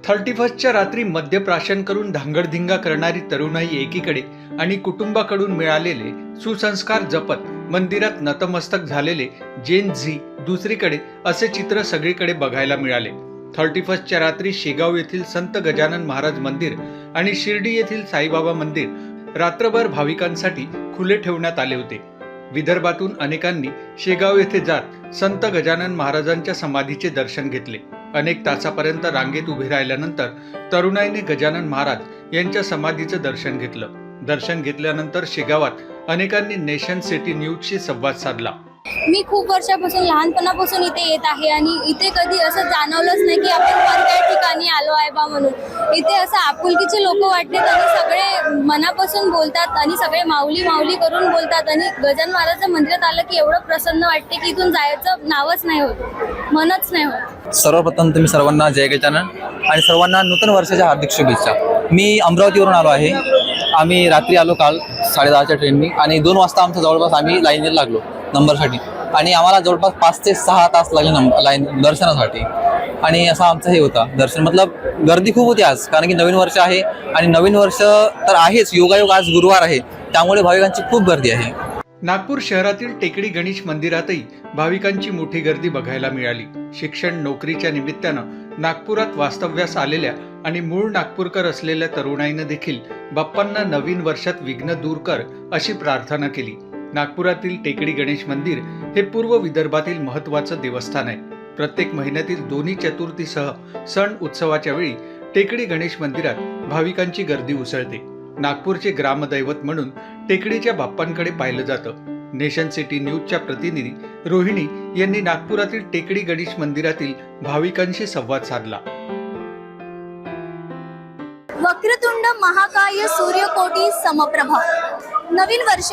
31च्या रात्री मद्यप्राशन करून धांगडधिंगा करणारी तरुणाई एकीकडे आणि कुटुंबाकडून मिळालेले सुसंस्कार जपत मंदिरात नतमस्तक झालेले जेन झी दुसरीकडे असे चित्र सगळीकडे बघायला मिळाले। 31च्या रात्री शेगाव येथील संत गजानन महाराज मंदिर आणि शिर्डी येथील साईबाबा मंदिर रात्रभर भाविकांसाठी खुले ठेवण्यात आले होते। विदर्भातून अनेकांनी शेगाव येथे जात संत गजानन महाराजांच्या समाधीचे दर्शन घेतले। अनेक तासापर्यंत रांगेत उभे राहिल्यानंतर तरुणाईने गजानन महाराज यांच्या समाधीचं दर्शन घेतलं। दर्शन घेतल्यानंतर शेगावात अनेकांनी नेशन सिटी न्यूजशी संवाद साधला। मी खूप वर्षापासून लहानपणापासून इथे येत आहे आणि इथे कधी असं जाणवलंच नाही की आपण कोणत्या ठिकाणी आलो आहे बा म्हणून। इथे असं आपुलकीचे लोक वाटतात आणि सगळे मनापासून बोलतात आणि सगळे माऊली माऊली करून बोलतात आणि गजानन महाराजांच्या मंदिरात आलं की एवढं प्रसन्न वाटते की इथून जायचं नावच नाही होत, मनच नाही होत। सर्वप्रथम तुम्ही सर्वांना जय गजानन आणि सर्वांना नूतन वर्षाच्या हार्दिक शुभेच्छा। मी अमरावतीवरून आलो आहे। आम्ही रात्री आलो काल 10:30च्या ट्रेननी आणि 2 वाजता आमच्या जवळपास आम्ही लाईनीला लागलो नंबरसाठी आणि आम्हाला जवळपास 5 ते 6 तास लागले लाईन दर्शनासाठी। आणि असा आमचं हे होता दर्शन, मतलब गर्दी खूप होती आज, कारण की नवीन वर्ष आहे आणि नवीन वर्ष तर आहेच, योगायोग आज गुरुवार आहे, त्यामुळे भाविकांची खूप गर्दी आहे। नागपूर शहरातील टेकडी गणेश मंदिरातही भाविकांची मोठी गर्दी बघायला मिळाली। शिक्षण नोकरीच्या निमित्तानं नागपुरात वास्तव्यास आलेल्या आणि मूळ नागपूरकर असलेल्या तरुणाईनं देखील बाप्पांना नवीन वर्षात विघ्न दूर कर अशी प्रार्थना केली। नागपुरातील टेकडी गणेश मंदिर हे पूर्व विदर्भातील महत्त्वाचं देवस्थान आहे। प्रत्येक महिन्यातील दोन्ही चतुर्थीसह सण उत्सवाच्या वेळी टेकडी गणेश मंदिरात भाविकांची गर्दी उसळते। नागपूरचे ग्रामदैवत म्हणून टेकडीच्या बाप्पांकडे पाहिलं जातं। नेशन सिटी न्यूजच्या प्रतिनिधी रोहिणी यांनी नागपुरातील टेकडी गणेश मंदिरातील भाविकांशी संवाद साधला। वक्रतुंड महाकाय सूर्यकोटी समप्रभ। नवीन वर्ष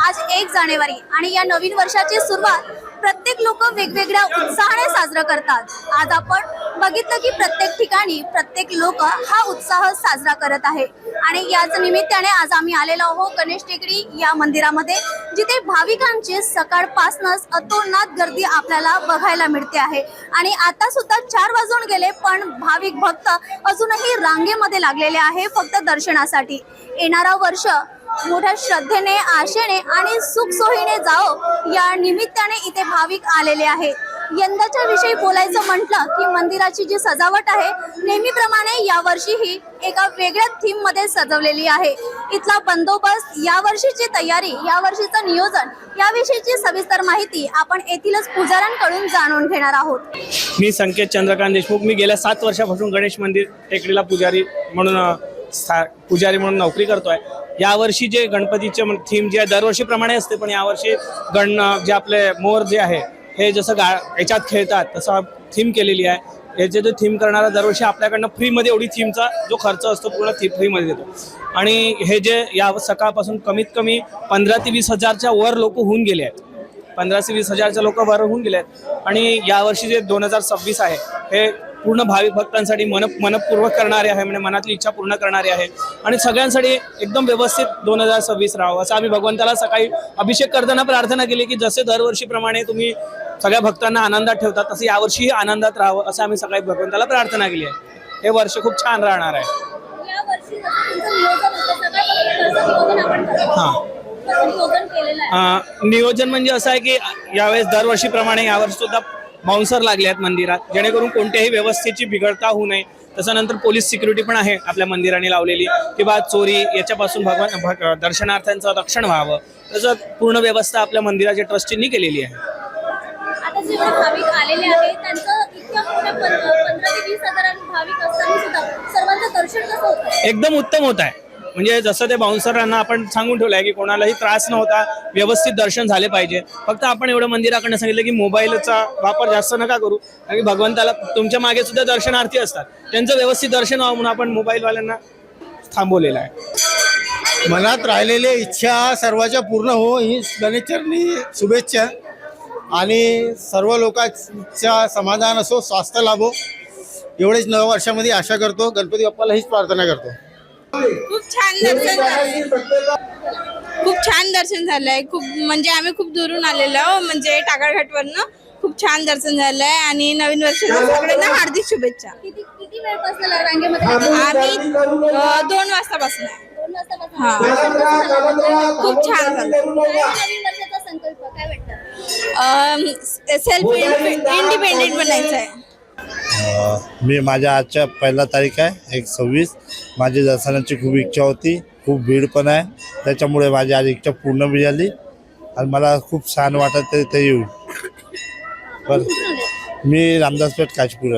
आज 1 जानेवारी आणि या नवीन वर्षाची सुरुवात प्रत्येक लोक वेगवेगळ्या उत्साहाने साजरा करतात। आज आपण बघितलं की प्रत्येक ठिकाणी प्रत्येक लोक हा उत्साह साजरा करत आहे आणि याच निमित्ताने आज आम्ही आलेलो आहोत गणेश टेकडी या मंदिरामध्ये, जिथे भाविकांची सकाळपासूनच अतोनात गर्दी आपल्याला बघायला मिळते आहे। आणि आता सुद्धा 4 वाजून गेले, पण भाविक भक्त अजूनही रांगेमध्ये लागलेले आहे फक्त दर्शनासाठी। येणारा वर्ष मोठ्या श्रद्धेने, आशेने आणि सुखसोयीने जाओ या निमित्ताने इथे भाविक आलेले आहेत। यंदाच्या विषयी बोलायचं म्हटलं की मंदिराची जी सजावट आहे नेहमीप्रमाणे यावर्षीही एका वेगळ्या थीम मध्ये सजवलेली आहे। इथला बंदोबस्त, यावर्षीची तयारी, यावर्षीचं नियोजन याविषयीची सविस्तर माहिती आपण येथीलच पुजाऱ्यांकडून जाणून घेणार आहोत। मी संकेत चंद्रकांत देशमुख। मी गेल्या 7 वर्षापासून गणेश मंदिर टेकडीला पुजारी म्हणून नोकरी करतोय। यावर्षी जे गणपतीचे थीम जे दरवर्षीप्रमाणे असते, पण यावर्षी जे आपले मोर जे आहे हे जसं याच्यात खेळतात तसं थीम केलेली आहे। याचे जो थीम करणारा दरवर्षी आपल्याकडनं फ्रीमध्ये एवढी थीमचा जो खर्च असतो पूर्ण फ्रीमध्ये देतो। आणि हे जे या सकाळपासून कमीत कमी 15 ते 20 हजारच्या वर लोक होऊन गेले आहेत। 15 ते 20 हजारच्या लोक वर होऊन गेले आहेत। आणि यावर्षी जे 2026 आहे हे पूर्ण भाविक भक्तांसाठी मनपूर्वक करणारे आहे, म्हणजे मनातली इच्छा पूर्ण करणारे आहे आणि सगळ्यांसाठी एकदम व्यवस्थित 2026 राहावं असं आम्ही भगवंताला सकाळी अभिषेक करताना प्रार्थना केली की जसे दरवर्षीप्रमाणे तुम्ही सगळ्या भक्तांना आनंदात ठेवतात तसं यावर्षीही आनंदात राहावं असं आम्ही सकाळी भगवंताला प्रार्थना केली आहे। हे वर्ष खूप छान राहणार आहे। नियोजन म्हणजे असं आहे की यावेळेस दरवर्षीप्रमाणे यावर्षी सुद्धा बाउन्सर लागले आहेत मंदिरात, जेणेकरून कोणत्याही व्यवस्थेची बिघडता होऊ नये। त्याच्यानंतर पोलीस सिक्युरिटी पण आहे आपल्या मंदिराने लावलेली, किंवा चोरी याच्यापासून दर्शनार्थ्यांचं रक्षण व्हावं त्याचं पूर्ण व्यवस्था आपल्या मंदिराच्या ट्रस्टींनी केलेली आहे। आता जे भाविक आलेले आहेत त्यांचं इतक्या मोठ्या 15 ते 20 हजार भाविक असताना सुद्धा सर्वांचं दर्शन कसं होतं? एकदम उत्तम होत आहे। म्हणजे जसं ते बाउन्सरांना आपण सांगून ठेवलं आहे की कोणालाही त्रास नव्हता, व्यवस्थित दर्शन झाले पाहिजे। फक्त आपण एवढं मंदिराकडनं सांगितलं की मोबाईलचा वापर जास्त नका करू, कारण की भगवंताला तुमच्या मागे सुद्धा दर्शनार्थी असतात, त्यांचं व्यवस्थित दर्शन व्हावं म्हणून आपण मोबाईलवाल्यांना थांबवलेलं आहे। मनात राहिलेल्या इच्छा सर्वांच्या पूर्ण हो ही गणेशचरणी शुभेच्छा आणि सर्व लोकांच्या समाधान असो, स्वास्थ्य लाभो एवढेच नव्या वर्षामध्ये आशा करतो। गणपती बाप्पाला हीच प्रार्थना करतो। खूप छान दर्शन झालंय। खूप म्हणजे आम्ही खूप दुरून आलेलो, म्हणजे टाकाळघाटवरनं खूप छान दर्शन झालंय आणि नवीन वर्षाच्या सगळ्यांना हार्दिक शुभेच्छा। किती किती वेळपासून रांगेमध्ये लागले? आम्ही 2 वाजतापासून आहे. 2 वाजतापासून. हा. दर्शन कसं झालं? खूप छान झालं. काय नवीन वर्षाचा संकल्प काय वाटतं? सेल्फ इंडिपेंडेंट बनायचं आहे. मी माझ्या आजच्या पहिला तारीख आहे 1/26. माझी दर्शनाची खूप इच्छा होती, खूप भीड पण आहे, त्याच्यामुळे माझी आज इच्छा पूर्ण मिळाली आणि मला खूप छान वाटत ते येऊन. पण कुठून आले? मी रामदासपेठ काचपूर.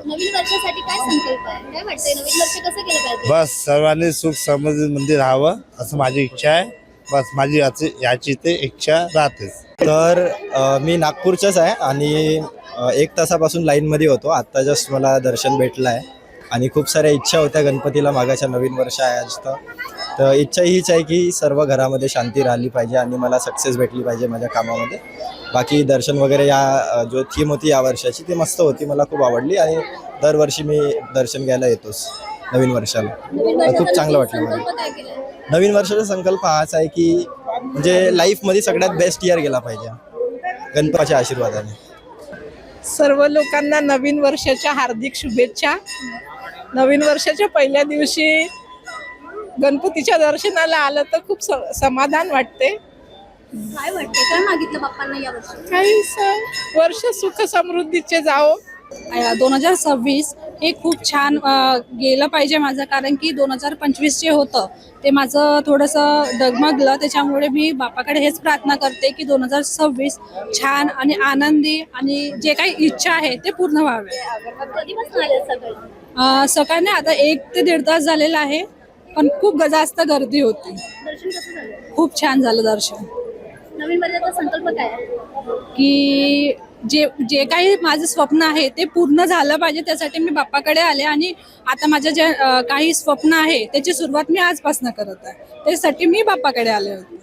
नवीन वर्षासाठी काय संकल्प आहे? काय वाटतंय नवीन वर्ष कसं केलं पाहिजे? बस सर्वांनी सुख समृद्धीमध्ये राहावं असं माझी इच्छा आहे. बस माझी याची ते इच्छा राहतेच. तर मी नागपूरचाच आहे आणि 1 तासापासून लाईनमध्ये होतो. आत्ता जस्ट मला दर्शन भेटलं आहे आणि खूप साऱ्या इच्छा होत्या गणपतीला. मागाच्या नवीन वर्ष आहे आज तर इच्छा हीच आहे की सर्व घरामध्ये शांती राहिली पाहिजे आणि मला सक्सेस भेटली पाहिजे माझ्या कामामध्ये. बाकी दर्शन वगैरे या जो थीम होती या वर्षाची ती मस्त होती, मला खूप आवडली आणि दरवर्षी मी दर्शन घ्यायला येतोच नवीन वर्षाला. नवीन तर खूप वर्षाचा चांगलं वाटलं मला. संकल्प काय केलाय? नवीन वर्षाचा संकल्प हाच आहे की म्हणजे लाईफमध्ये सगळ्यात बेस्ट इयर गेला पाहिजे गणपतीच्या आशीर्वादाने. सर्व लोकांना नवीन वर्षाच्या हार्दिक शुभेच्छा. नवीन वर्षाच्या पहिल्या दिवशी गणपतीच्या दर्शनाला आलं तर खूप समाधान वाटते. काय वाटतंय? काय मागितलं बाप्पांना या वर्षी? काही वर्ष सुख समृद्धीचे जाओ. 2026 हे खूप छान गेलं पाहिजे माझं, कारण की 2025 जे होतं ते माझं थोडंसं डगमगलं. त्याच्यामुळे मी बापाकडे हेच प्रार्थना करते की 2026 छान आणि आनंदी आणि जे काही इच्छा आहे ते पूर्ण व्हावे. कधीपासून आले सकाळी? सकाळी नाही, आता 1 ते 1.5 तास झालेला आहे, पण खूप जास्त गर्दी होती. दर्शन कसं झालं? खूप छान झालं दर्शन. नवीन वर्षाचा संकल्प काय आहे? की जे काही माझं स्वप्न आहे ते पूर्ण झालं पाहिजे, त्यासाठी मी बाप्पाकडे आले आणि आता माझ्या जे काही स्वप्न आहे त्याची सुरुवात मी आजपासून करत आहे. त्यासाठी मी बाप्पाकडे आले होते.